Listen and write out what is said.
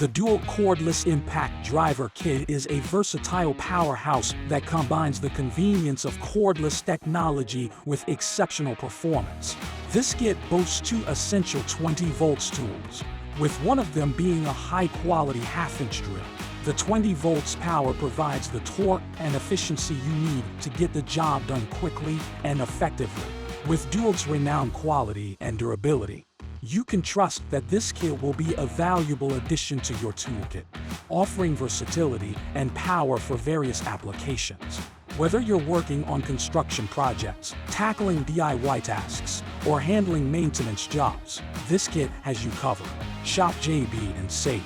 The DEWALT Cordless Impact Driver Kit is a versatile powerhouse that combines the convenience of cordless technology with exceptional performance. This kit boasts two essential 20 volts tools, with one of them being a high-quality half-inch drill. The 20 volts power provides the torque and efficiency you need to get the job done quickly and effectively. With DEWALT's renowned quality and durability, you can trust that this kit will be a valuable addition to your toolkit, offering versatility and power for various applications. Whether you're working on construction projects, tackling DIY tasks, or handling maintenance jobs, this kit has you covered. Shop JB and save.